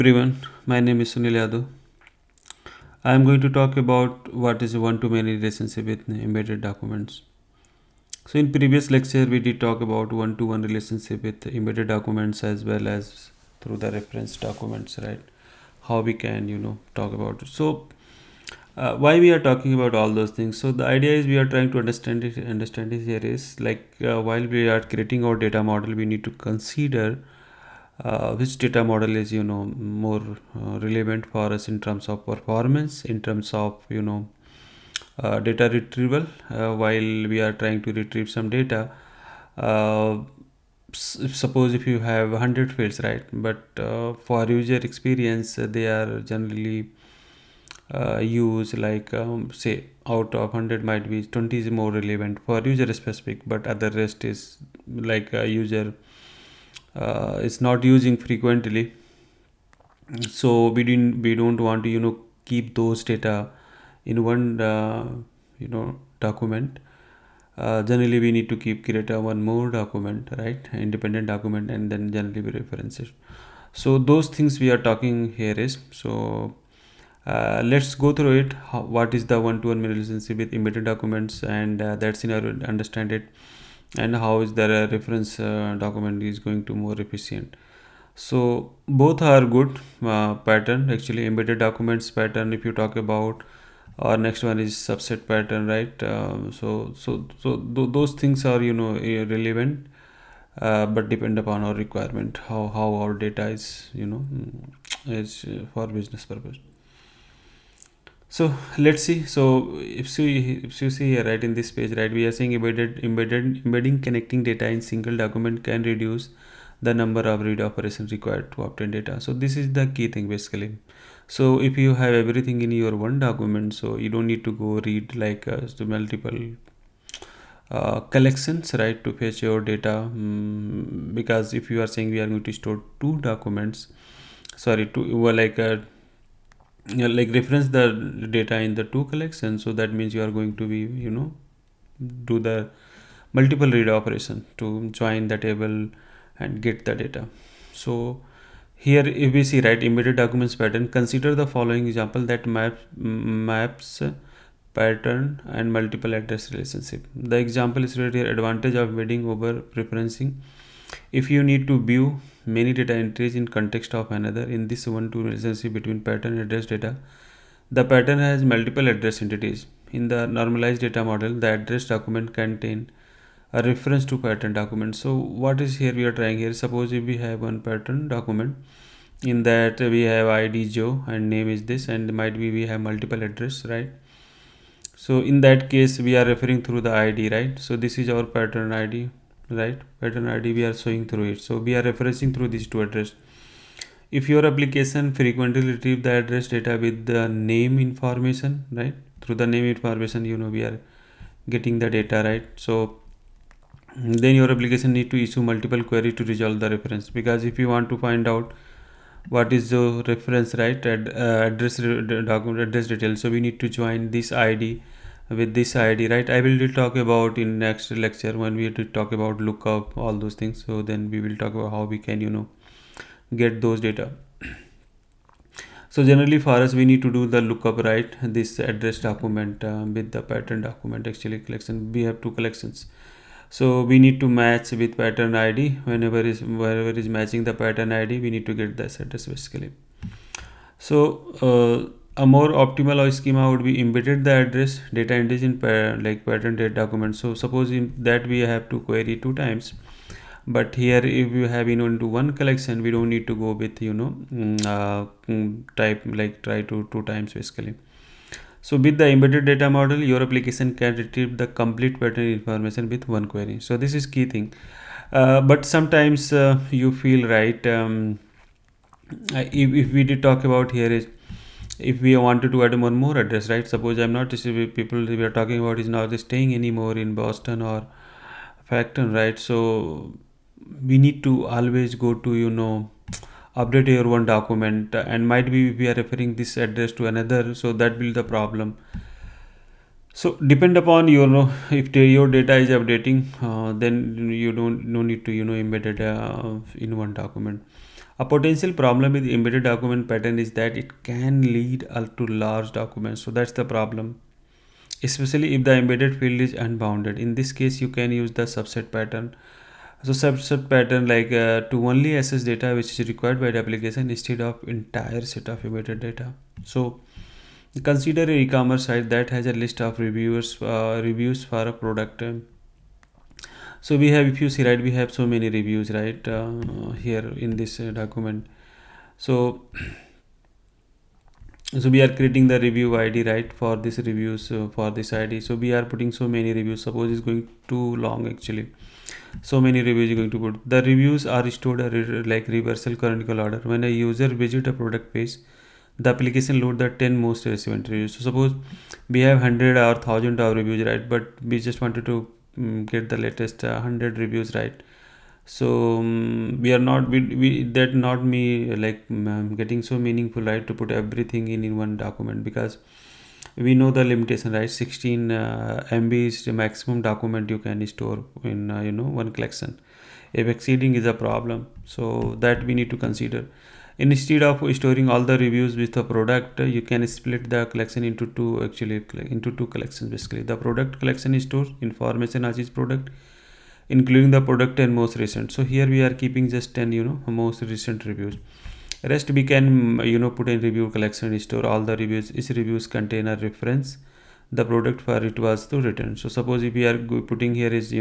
Everyone, my name is Sunil Yadav. I am going to talk about what is one-to-many relationship with embedded documents. So in previous lecture, we did talk about one-to-one relationship with embedded documents as well as through the reference documents, right? How we can, talk about it. So why we are talking about all those things? So the idea is we are trying to understand it. Understand it here is like while we are creating our data model, we need to consider which data model is more relevant for us in terms of performance, in terms of data retrieval while we are trying to retrieve some data. uh, Suppose if you have 100 fields, right, but for user experience they are generally used like say out of 100 might be 20 is more relevant for user specific, but other rest is like a user is not using frequently. So we don't want to keep those data in one document. Generally we need to create a one more document, right, independent document, and then generally we reference it. So those things we are talking here is, so let's go through it. What is the one-to-one relationship with embedded documents, and that scenario understand it, and how is the reference document is going to more efficient. So both are good pattern. Actually embedded documents pattern, if you talk about, or next one is subset pattern, right? Those things are relevant, but depend upon our requirement, how our data is is for business purpose. So let's see. So if you see here, right, in this page, right, we are saying embedding connecting data in single document can reduce the number of read operations required to obtain data. So this is the key thing basically. So if you have everything in your one document, so you don't need to go read like the multiple collections, right, to fetch your data. Because if you are saying we are going to store two documents, sorry, two, well, like reference the data in the two collections, so that means you are going to be do the multiple read operation to join the table and get the data. So here if we see, right, embedded documents pattern, consider the following example that maps pattern and multiple address relationship. The example is right here: advantage of embedding over preferencing. If you need to view many data entries in context of another, in this one-to relationship between pattern and address data, the pattern has multiple address entities. In the normalized data model, the address document contain a reference to pattern document. So what is here we are trying here? Suppose if we have one pattern document, in that we have ID Joe and name is this, and might be we have multiple address, right? So in that case we are referring through the ID, right? So this is our pattern ID, right? Pattern ID we are showing through it, so we are referencing through these two address. If your application frequently retrieve the address data with the name information, right, through the name information we are getting the data, right? So then your application need to issue multiple query to resolve the reference, because if you want to find out what is the reference, right, document address detail, so we need to join this ID with this ID, right? I will talk about in next lecture when we talk about lookup, all those things. So then we will talk about how we can get those data. So generally for us we need to do the lookup, right, this address document with the pattern document. Actually collection, we have two collections, so we need to match with pattern ID. Wherever is matching the pattern ID, we need to get this address basically. So a more optimal schema would be embedded the address data entries in like pattern data document. So suppose in that we have to query two times, but here if you have into one collection, we don't need to go with type like try to two times basically. So with the embedded data model, your application can retrieve the complete pattern information with one query. So this is key thing. But sometimes you feel, right, if we did talk about here is, if we wanted to add one more address, right, suppose I'm not people we are talking about is not staying anymore in Boston or Facton, right? So we need to always go to update your one document, and might be we are referring this address to another, so that will the problem. So depend upon if your data is updating, then you don't no need to embed it in one document. A potential problem with embedded document pattern is that it can lead to large documents. So that's the problem, especially if the embedded field is unbounded. In this case, you can use the subset pattern. So subset pattern like to only access data which is required by the application instead of entire set of embedded data. So consider a e-commerce site that has a list of reviews for a product. So we have, if you see, right, we have so many reviews, right, here in this document. So we are creating the review id, right, for this reviews, for this id. So we are putting so many reviews. Suppose it's going too long, actually so many reviews you're going to put. The reviews are stored like reversal chronological order. When a user visit a product page, the application load the 10 most recent reviews. So suppose we have 100 or 1000 of reviews, right, but we just wanted to get the latest 100 reviews, right. So we are not we that not me like getting so meaningful, right, to put everything in one document, because we know the limitation, right. 16 MB is the maximum document you can store in one collection. If exceeding is a problem, so that we need to consider. Instead of storing all the reviews with the product, you can split the collection into two, actually into two collections. Basically, the product collection stores information as is product, including the product and most recent. So here we are keeping just 10 most recent reviews. Rest we can put in review collection, store all the reviews. Each reviews contain a reference the product for it was to return. So suppose if we are putting here is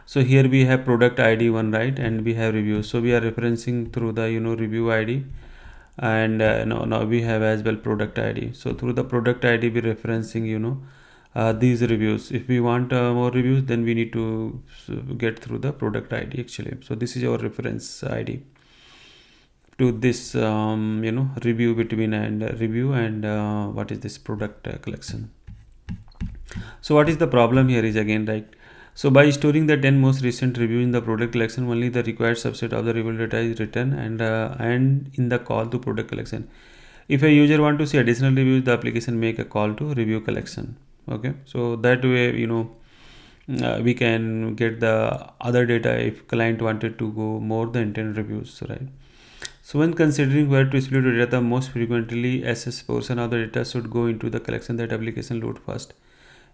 so here we have product id 1, right, and we have reviews. So we are referencing through the review id, and now we have as well product id. So through the product id we referencing these reviews. If we want more reviews, then we need to get through the product id, actually. So this is our reference id to this review between and review and what is this product collection. So what is the problem here is, again, right, so by storing the 10 most recent reviews in the product collection, only the required subset of the review data is written and in the call to product collection. If a user want to see additional reviews, the application make a call to review collection. Okay, so that way we can get the other data if client wanted to go more than 10 reviews, right. So when considering where to split the data, the most frequently accessed portion of the data should go into the collection that application load first.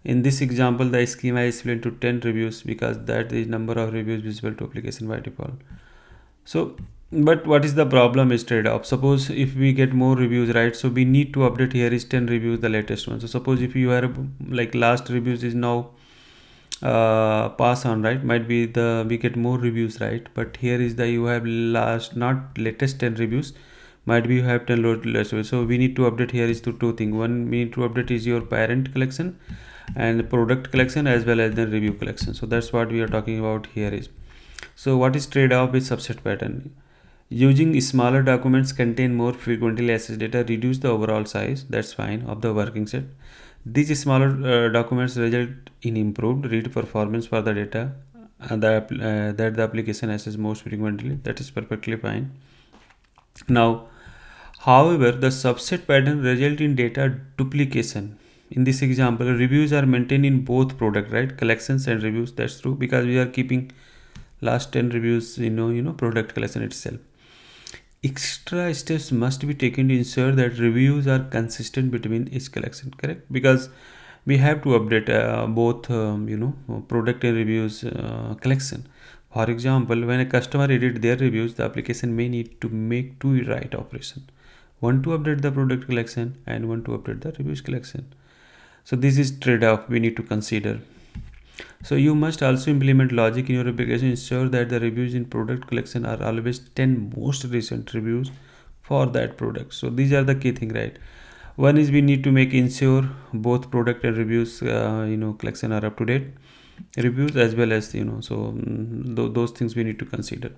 In this example, the schema is split into 10 reviews because that is number of reviews visible to application by default. So but what is the problem is trade-off. Suppose if we get more reviews, right, so we need to update here is 10 reviews, the latest one. So suppose if you are like last reviews is now pass on, right, might be the we get more reviews, right, but here is the you have last not latest 10 reviews, might be you have 10 less reviews. So we need to update here is to two things. One, we need to update is your parent collection and product collection as well as the review collection. So that's what we are talking about here is. So what is trade-off with subset pattern? Using smaller documents contain more frequently accessed data, reduce the overall size, that's fine, of the working set. These smaller documents result in improved read performance for the data that the application accesses most frequently. That is perfectly fine. Now, however, the subset pattern result in data duplication. In this example, reviews are maintained in both product, right, collections and reviews. That's true because we are keeping last 10 reviews product collection itself. Extra steps must be taken to ensure that reviews are consistent between each collection, correct, because we have to update both product and reviews collection. For example, when a customer edit their reviews, the application may need to make two write operation, one to update the product collection and one to update the reviews collection. So this is trade-off we need to consider. So you must also implement logic in your application, ensure that the reviews in product collection are always 10 most recent reviews for that product. So these are the key thing, right. One is we need to make ensure both product and reviews collection are up to date, reviews as well as those things we need to consider.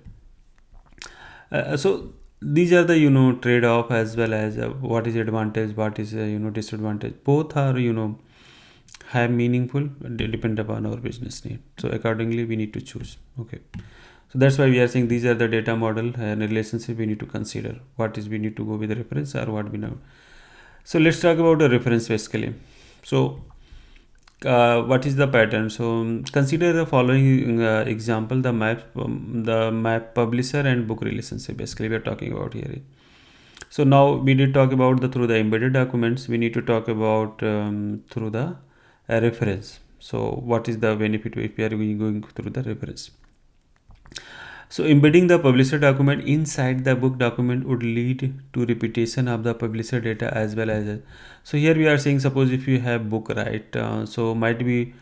So these are the trade-off as well as what is advantage, what is disadvantage. Both are have meaningful depend upon our business need. So accordingly we need to choose. Okay, so that's why we are saying these are the data model and relationship we need to consider. What is we need to go with the reference or what we know. So let's talk about the reference basically. So what is the pattern? So consider the following example: the map publisher and book relationship. Basically, we are talking about here. So now we did talk about the through the embedded documents. We need to talk about through the reference. So what is the benefit if we are going through the reference? So embedding the publisher document inside the book document would lead to repetition of the publisher data as well as. So here we are saying, suppose if you have book, right? So might be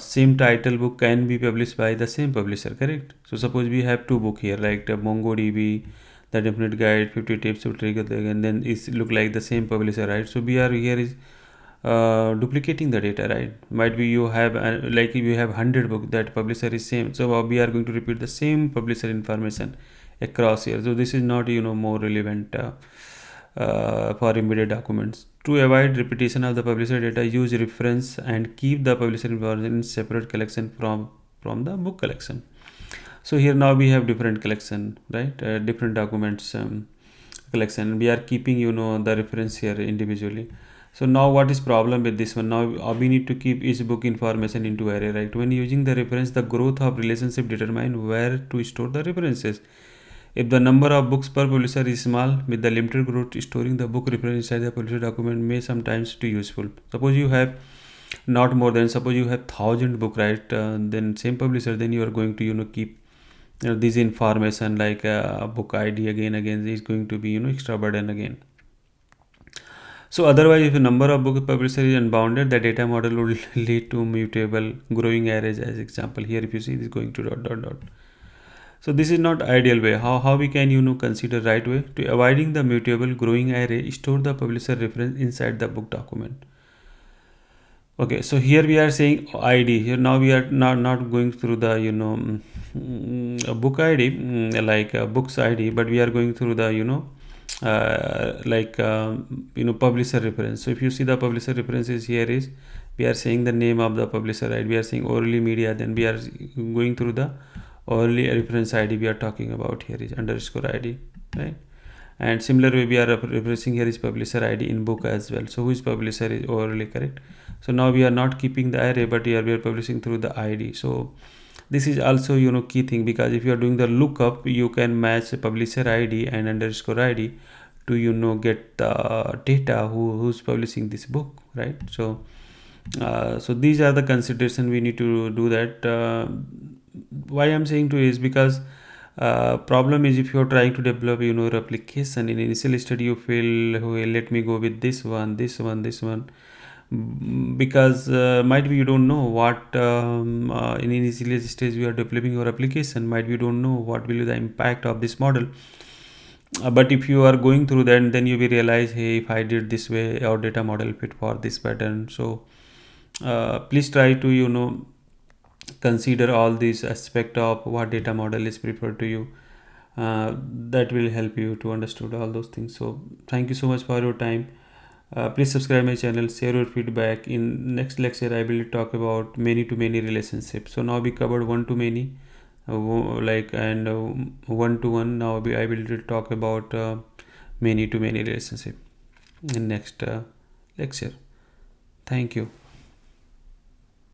same title book can be published by the same publisher, correct? So suppose we have two book here, like the MongoDB, the Definite Guide, 50 tips to trigger, and then it look like the same publisher, right? So we are here is duplicating the data, right? Might be you have like if you have 100 book, that publisher is same, so we are going to repeat the same publisher information across here. So this is not more relevant for embedded documents. To avoid repetition of the publisher data, use reference and keep the publisher information in separate collection from the book collection. So here now we have different collection, right? Different documents collection. We are keeping the reference here individually. So now what is problem with this one? Now we need to keep each book information into array, right? When using the reference, the growth of relationship determine where to store the references. If the number of books per publisher is small, with the limited growth, storing the book reference inside the publisher document may sometimes be useful. Suppose you have not more than, suppose you have 1,000 book, right? Then same publisher, then you are going to keep this information like book ID again is going to be extra burden again. So otherwise, if the number of book publisher is unbounded, the data model will lead to mutable growing arrays. As example here, if you see this going to dot dot dot. So this is not ideal way. How we can consider right way to avoiding the mutable growing array? Store the publisher reference inside the book document. Okay, so here we are saying ID. Here now we are not going through the a book ID like books ID, but we are going through the like publisher reference. So if you see the publisher references here is, we are saying the name of the publisher, right? We are saying Orally Media, then we are going through the Orally reference ID. We are talking about here is underscore ID, right? And similar way we are referencing here is publisher ID in book as well. So which publisher is Orally, correct? So now we are not keeping the array, but here we are publishing through the ID. So this is also key thing, because if you are doing the lookup, you can match publisher ID and underscore ID to get the data who's publishing this book, right? So so these are the consideration we need to do that. Why I'm saying to is because problem is, if you're trying to develop your application in initial study, you feel, oh, let me go with this one, because might be you don't know what in initial stage we are developing your application, might be you don't know what will be the impact of this model. But if you are going through that, then you will realize, hey, if I did this way, our data model fit for this pattern. So please try to consider all these aspect of what data model is preferred to you. That will help you to understand all those things. So thank you so much for your time. Please subscribe my channel, share your feedback. In next lecture I will talk about many to many relationship. So now we covered one to many and one to one. Now I will talk about many to many relationship in next lecture. Thank you.